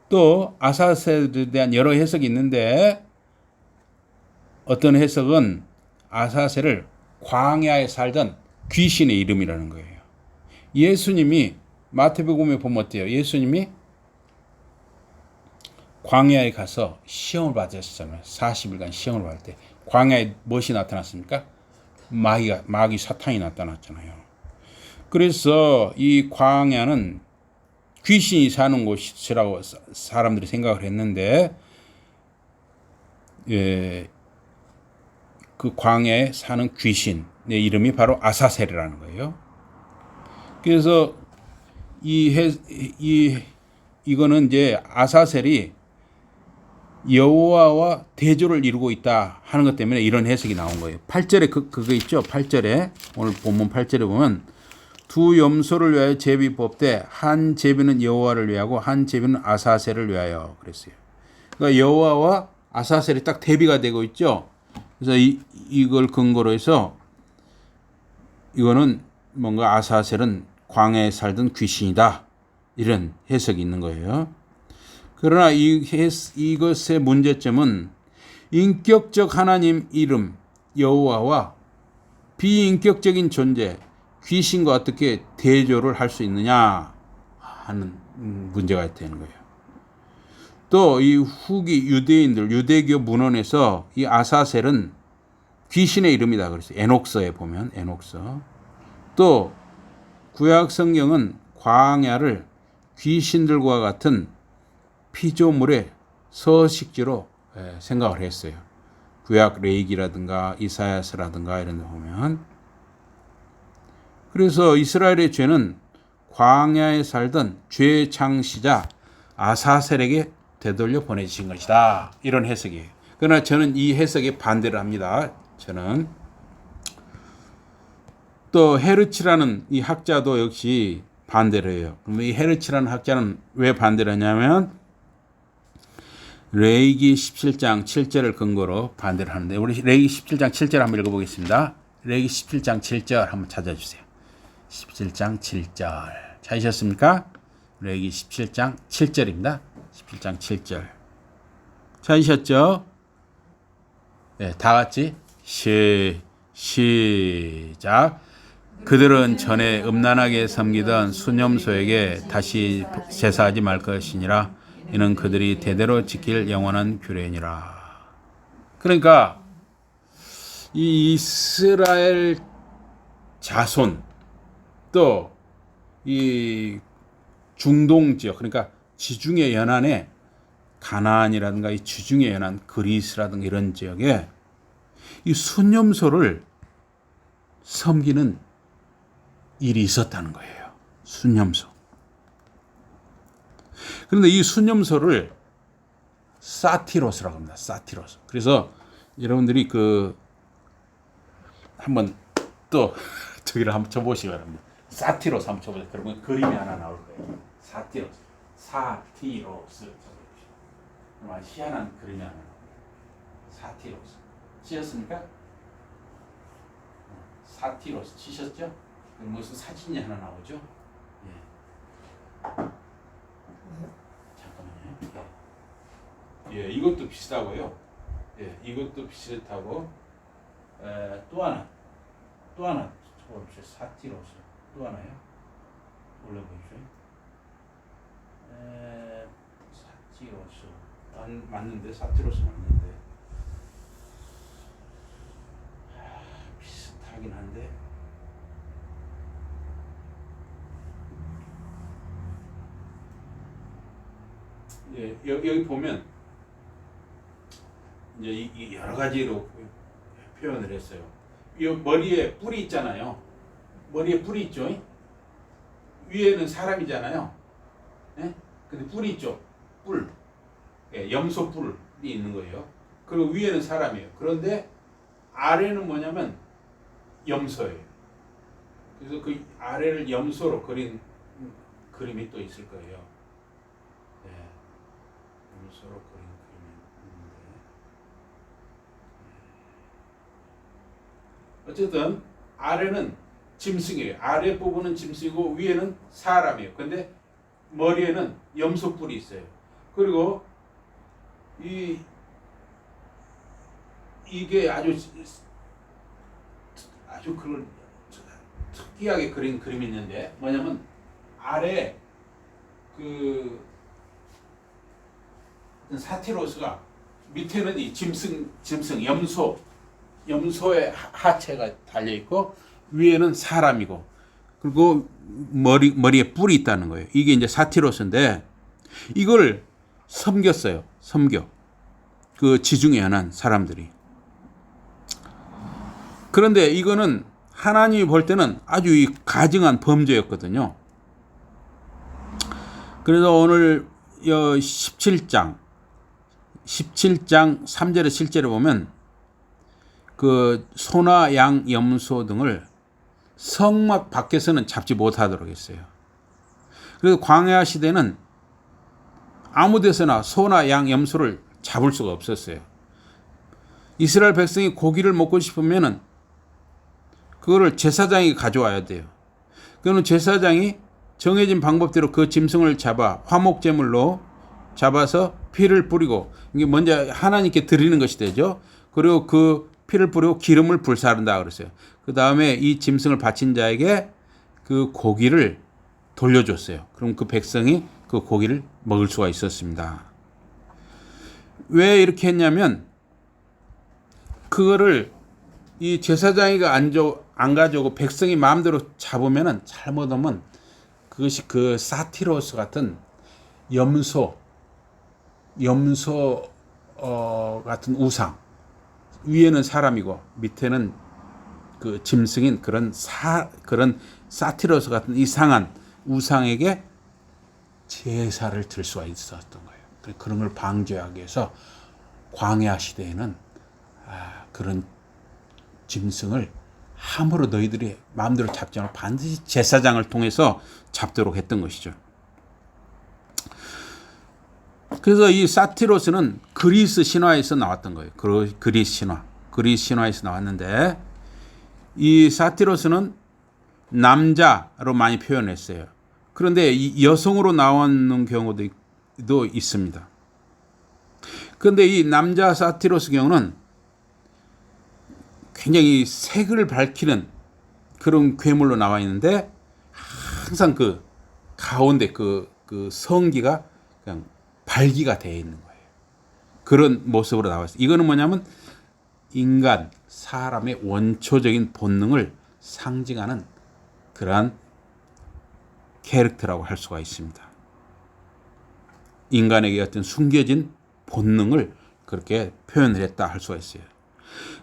또 아사셀에 대한 여러 해석이 있는데 어떤 해석은 아사셀을 광야에 살던 귀신의 이름이라는 거예요. 예수님이 마태복음에 보면 어때요? 예수님이 광야에 가서 시험을 받으셨잖아요. 40일간 시험을 받을 때 광야에 무엇이 나타났습니까? 마귀 사탄이 나타났잖아요. 그래서 이 광야는 귀신이 사는 곳이라고 사람들이 생각을 했는데 그 광야에 사는 귀신의 이름이 바로 아사셀이라는 거예요. 그래서 이거는 이제 아사셀이 여호와와 대조를 이루고 있다 하는 것 때문에 이런 해석이 나온 거예요. 8절에 그거 있죠. 8절에 오늘 본문 8절에 보면 두 염소를 위하여 제비 뽑되 한 제비는 여호와를 위하고 한 제비는 아사셀을 위하여 그랬어요. 그러니까 여호와와 아사셀이 딱 대비가 되고 있죠. 그래서 이걸 근거로 해서 이거는 뭔가 아사셀은 광야에 살던 귀신이다 이런 해석이 있는 거예요. 그러나 이것의 문제점은 인격적 하나님 이름 여호와와 비인격적인 존재 귀신과 어떻게 대조를 할 수 있느냐 하는 문제가 되는 거예요. 또 이 후기 유대인들 유대교 문헌에서 이 아사셀은 귀신의 이름이다 그랬어요. 에녹서에 보면 에녹서. 또 구약 성경은 광야를 귀신들과 같은 피조물의 서식지로 생각을 했어요. 구약 레이기라든가 이사야서라든가 이런 데 보면. 그래서 이스라엘의 죄는 광야에 살던 죄의 창시자 아사셀에게 되돌려 보내주신 것이다. 이런 해석이에요. 그러나 저는 이 해석에 반대를 합니다. 저는 또 헤르치라는 이 학자도 역시 반대를 해요. 그럼 이 헤르치라는 학자는 왜 반대를 하냐면 레위기 17장 7절을 근거로 반대를 하는데 우리 레위기 17장 7절 한번 읽어보겠습니다. 레위기 17장 7절 한번 찾아주세요. 17장 7절 찾으셨습니까? 레위기 17장 7절입니다. 17장 7절 찾으셨죠? 네, 다 같이 시작. 그들은 전에 음란하게 섬기던 수념소에게 다시 제사하지 말 것이니라. 이는 그들이 대대로 지킬 영원한 규례니라. 그러니까 이 이스라엘 자손 또 이 중동 지역 그러니까 지중해 연안에 가나안이라든가 이 지중해 연안 그리스라든가 이런 지역에 이 순념소를 섬기는 일이 있었다는 거예요. 순념소. 그런데 이 순념소를 사티로스라고 합니다. 사티로스. 그래서 여러분들이 한번 또 저기를 한번 쳐보시기 바랍니다. 사티로스 한번 쳐보세요. 그러면 그림이 하나 나올 거예요. 사티로스. 사티로스. 정말 희한한 그림이 하나 나옵니다. 사티로스. 치셨습니까? 사티로스 치셨죠? 무슨 사진이 하나 나오죠? 예. 잠깐만요. 예, 이것도 비슷하고요. 예, 이것도 비슷하고 또 하나 쳐보십시오. 사티로스 또 하나요. 올려보십시오. 사티로스 맞는데 사티로스 맞는데 비슷하긴 한데 예, 여기 보면 이제 이 여러 가지로 표현을 했어요. 이 머리에 뿔이 있잖아요. 머리에 뿔이 있죠. 위에는 사람이잖아요. 예? 근데 뿔이 있죠. 뿔. 예, 염소 뿔이 있는 거예요. 그리고 위에는 사람이에요. 그런데 아래는 뭐냐면 염소예요. 그래서 그 아래를 염소로 그린 그림이 또 있을 거예요. 예, 염소로 그린 그림이 있는데 어쨌든 아래는 짐승이에요. 아래 부분은 짐승이고 위에는 사람이에요. 근데 머리에는 염소 뿔이 있어요. 그리고 이게 아주 그걸 특이하게 그린 그림이 있는데 뭐냐면 아래 그 사티로스가 밑에는 이 짐승 염소의 하체가 달려 있고 위에는 사람이고 그리고 머리에 뿔이 있다는 거예요. 이게 이제 사티로스인데 이걸 섬겼어요. 그 지중해 연안 사람들이. 그런데 이거는 하나님이 볼 때는 아주 가증한 범죄였거든요. 그래서 오늘 17장 3절의 실제로 보면 그 소나 양, 염소 등을 성막 밖에서는 잡지 못하도록 했어요. 그래서 광야 시대는 아무 데서나 소나 양, 염소를 잡을 수가 없었어요. 이스라엘 백성이 고기를 먹고 싶으면은 그거를 제사장이 가져와야 돼요. 그거는 제사장이 정해진 방법대로 그 짐승을 잡아 화목제물로 잡아서 피를 뿌리고 이게 먼저 하나님께 드리는 것이 되죠. 그리고 그 피를 뿌리고 기름을 불사른다 그랬어요. 그 다음에 이 짐승을 바친 자에게 그 고기를 돌려줬어요. 그럼 그 백성이 그 고기를 먹을 수가 있었습니다. 왜 이렇게 했냐면 그거를 이 제사장이가 안 가져오고 백성이 마음대로 잡으면은 잘못하면 그것이 그 사티로스 같은 염소 같은 우상 위에는 사람이고 밑에는 그 짐승인 그런 사티로스 같은 이상한 우상에게 제사를 들 수가 있었던 거예요. 그런 걸 방지하기 위해서 광야 시대에는 그런 짐승을 함부로 너희들이 마음대로 잡지 않고 반드시 제사장을 통해서 잡도록 했던 것이죠. 그래서 이 사티로스는 그리스 신화에서 나왔던 거예요. 그리스 신화에서 나왔는데 이 사티로스는 남자로 많이 표현했어요. 그런데 이 여성으로 나오는 경우도 있습니다. 그런데 이 남자 사티로스 경우는 굉장히 색을 밝히는 그런 괴물로 나와 있는데 항상 그 가운데 그 성기가 그냥 발기가 되어 있는 거예요. 그런 모습으로 나와 있어요. 이거는 뭐냐면 사람의 원초적인 본능을 상징하는 그러한 캐릭터라고 할 수가 있습니다. 인간에게 어떤 숨겨진 본능을 그렇게 표현을 했다 할 수가 있어요.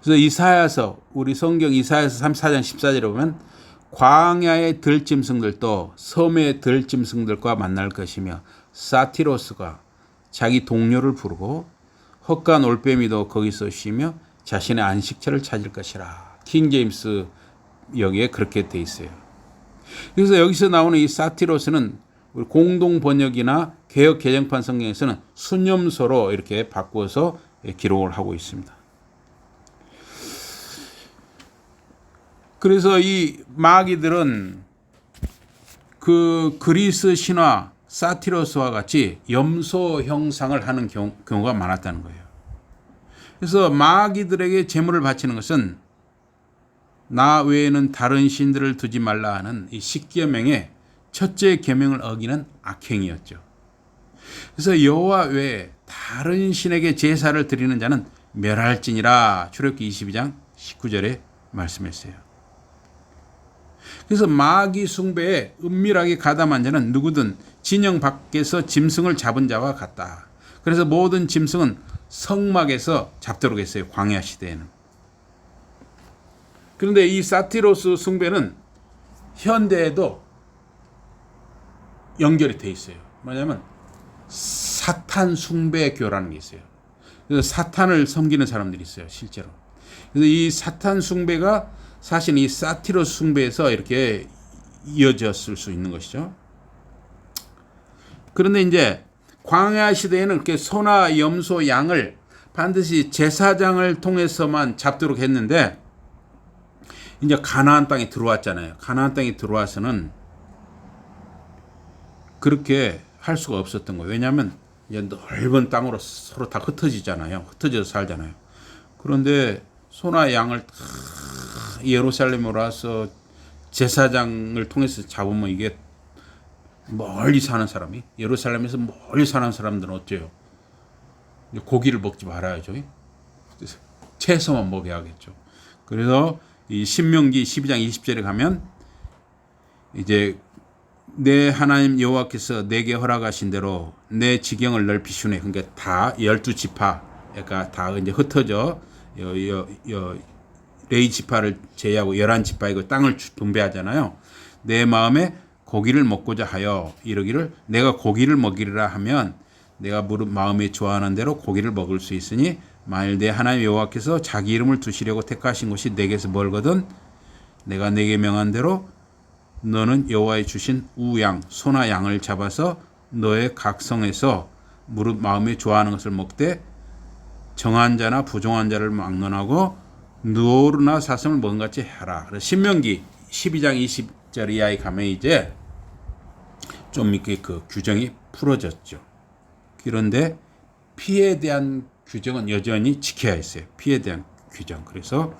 그래서 이사야서, 우리 성경 이사야서 34장 14절에 보면 광야의 들짐승들도 섬의 들짐승들과 만날 것이며 사티로스가 자기 동료를 부르고 헛간 올빼미도 거기서 쉬며 자신의 안식처를 찾을 것이라. 킹 제임스 여기에 그렇게 돼 있어요. 그래서 여기서 나오는 이 사티로스는 우리 공동 번역이나 개역 개정판 성경에서는 수념소로 이렇게 바꾸어서 기록을 하고 있습니다. 그래서 이 마귀들은 그 그리스 신화 사티로스와 같이 염소 형상을 하는 경우가 많았다는 거예요. 그래서 마귀들에게 제물을 바치는 것은 나 외에는 다른 신들을 두지 말라 하는 이 십계명의 첫째 계명을 어기는 악행이었죠. 그래서 여호와 외에 다른 신에게 제사를 드리는 자는 멸할지니라. 출애굽기 22장 19절에 말씀했어요. 그래서 마귀 숭배에 은밀하게 가담한 자는 누구든 진영 밖에서 짐승을 잡은 자와 같다. 그래서 모든 짐승은 성막에서 잡도록 했어요. 광야 시대에는. 그런데 이 사티로스 숭배는 현대에도 연결이 돼 있어요. 뭐냐면 사탄 숭배교라는 게 있어요. 그래서 사탄을 섬기는 사람들이 있어요. 실제로. 그래서 이 사탄 숭배가 사실 이 사티로스 숭배에서 이렇게 이어졌을 수 있는 것이죠. 그런데 이제 광야 시대에는 이렇게 소나 염소, 양을 반드시 제사장을 통해서만 잡도록 했는데 이제 가나안 땅에 들어왔잖아요. 가나안 땅에 들어와서는 그렇게 할 수가 없었던 거예요. 왜냐하면 이제 넓은 땅으로 서로 다 흩어지잖아요. 흩어져서 살잖아요. 그런데 소나 양을 다 예루살렘으로 와서 제사장을 통해서 잡으면 이게 멀리 사는 사람이, 예루살렘에서 멀리 사는 사람들은 어때요? 고기를 먹지 말아야죠. 채소만 먹여야겠죠. 그래서 이 신명기 12장 20절에 가면 이제 내 하나님 여호와께서 내게 허락하신 대로 내 지경을 넓히시네. 그러니까 다 12지파, 그러니까 다 이제 흩어져 레위 지파를 제외하고 11지파의 땅을 분배하잖아요. 내 마음에 고기를 먹고자 하여 이르기를 내가 고기를 먹이리라 하면 내가 마음에 좋아하는 대로 고기를 먹을 수 있으니 만일 내 하나님 여호와께서 자기 이름을 두시려고 택하신 곳이 내게서 멀거든 내가 내게 명한 대로 너는 여호와의 주신 우양 소나 양을 잡아서 너의 각성에서 무릇 마음에 좋아하는 것을 먹되 정한 자나 부정한 자를 막론하고 누오르나 사슴을 먹은 같이 해라. 그래서 신명기 12장 20절 이하에 가면 이제 좀 이렇게 그 규정이 풀어졌죠. 그런데 피에 대한 규정은 여전히 지켜야 했어요. 피에 대한 규정. 그래서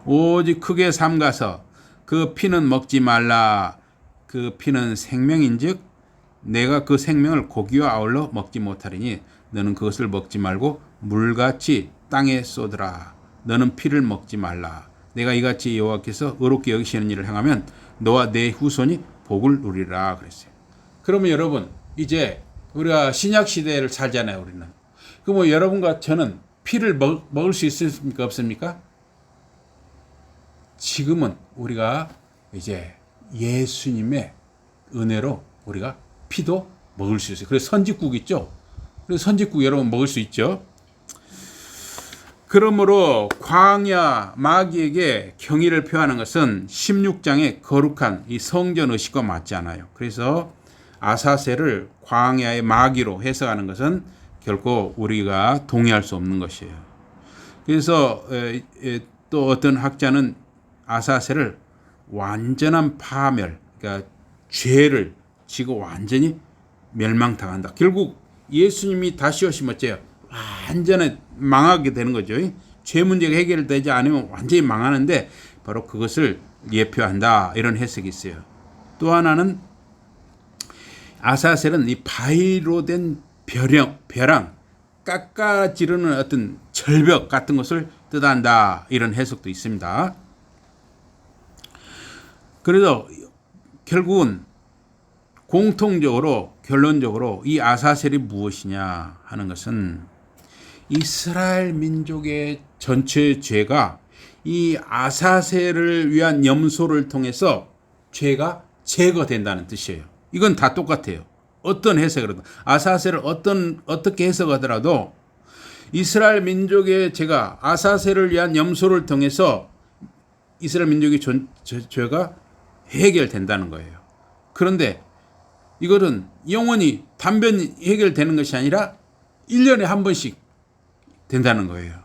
오직 크게 삼가서 그 피는 먹지 말라. 그 피는 생명인즉 내가 그 생명을 고기와 아울러 먹지 못하리니 너는 그것을 먹지 말고 물같이 땅에 쏟으라. 너는 피를 먹지 말라. 내가 이같이 여호와께서 의롭게 여기시는 일을 행하면 너와 내 후손이 복을 누리라 그랬어요. 그러면 여러분 이제 우리가 신약 시대를 살잖아요. 우리는. 그럼 여러분과 저는 피를 먹을 수 있습니까? 없습니까? 지금은 우리가 이제 예수님의 은혜로 우리가 피도 먹을 수 있어요. 그래서 선지국 있죠? 그래서 선지국 여러분 먹을 수 있죠? 그러므로 광야 마귀에게 경의를 표하는 것은 16장의 거룩한 이 성전 의식과 맞지 않아요. 그래서 아사셀을 광야의 마귀로 해석하는 것은 결코 우리가 동의할 수 없는 것이에요. 그래서 또 어떤 학자는 아사셀을 완전한 파멸, 그러니까 죄를 지고 완전히 멸망당한다. 결국 예수님이 다시 오시면 어째요? 완전히 망하게 되는 거죠. 죄 문제가 해결되지 않으면 완전히 망하는데 바로 그것을 예표한다. 이런 해석이 있어요. 또 하나는 아사셀은 이 바위로 된 벼랑, 깎아지르는 어떤 절벽 같은 것을 뜻한다. 이런 해석도 있습니다. 그래서 결국은 공통적으로 결론적으로 이 아사셀이 무엇이냐 하는 것은 이스라엘 민족의 전체 죄가 이 아사셀을 위한 염소를 통해서 죄가 제거된다는 뜻이에요. 이건 다 똑같아요. 어떤 해석이라도 아사셀을 어떻게 해석하더라도 이스라엘 민족의 죄가 아사셀을 위한 염소를 통해서 이스라엘 민족의 죄가 해결된다는 거예요. 그런데 이거는 영원히 단변 해결되는 것이 아니라 1년에 한 번씩 된다는 거예요.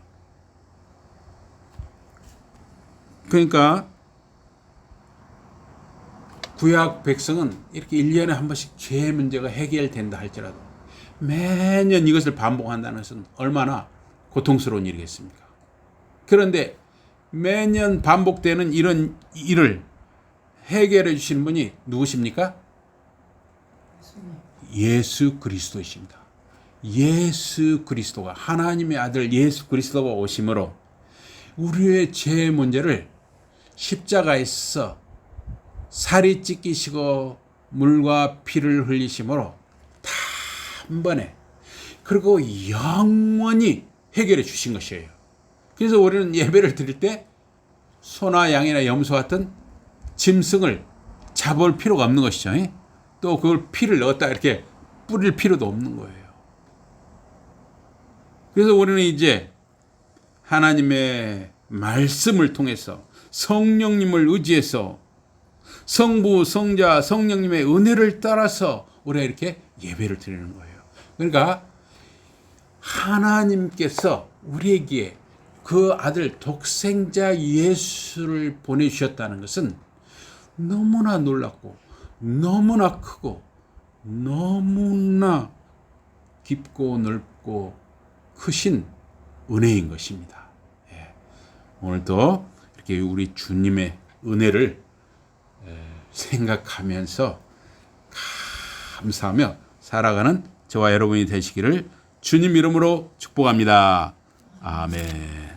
그러니까 구약 백성은 이렇게 1년에 한 번씩 죄 문제가 해결된다 할지라도 매년 이것을 반복한다는 것은 얼마나 고통스러운 일이겠습니까? 그런데 매년 반복되는 이런 일을 해결해 주시는 분이 누구십니까? 예수 그리스도이십니다. 예수 그리스도가 하나님의 아들 예수 그리스도가 오심으로 우리의 죄 문제를 십자가에서 살이 찢기시고 물과 피를 흘리심으로 단번에 그리고 영원히 해결해 주신 것이에요. 그래서 우리는 예배를 드릴 때 소나 양이나 염소 같은 짐승을 잡을 필요가 없는 것이죠. 또 그걸 피를 넣었다 이렇게 뿌릴 필요도 없는 거예요. 그래서 우리는 이제 하나님의 말씀을 통해서 성령님을 의지해서 성부, 성자, 성령님의 은혜를 따라서 우리가 이렇게 예배를 드리는 거예요. 그러니까 하나님께서 우리에게 그 아들 독생자 예수를 보내주셨다는 것은 너무나 놀랍고 너무나 크고 너무나 깊고 넓고 크신 은혜인 것입니다. 오늘도 이렇게 우리 주님의 은혜를 생각하면서 감사하며 살아가는 저와 여러분이 되시기를 주님 이름으로 축복합니다. 아멘.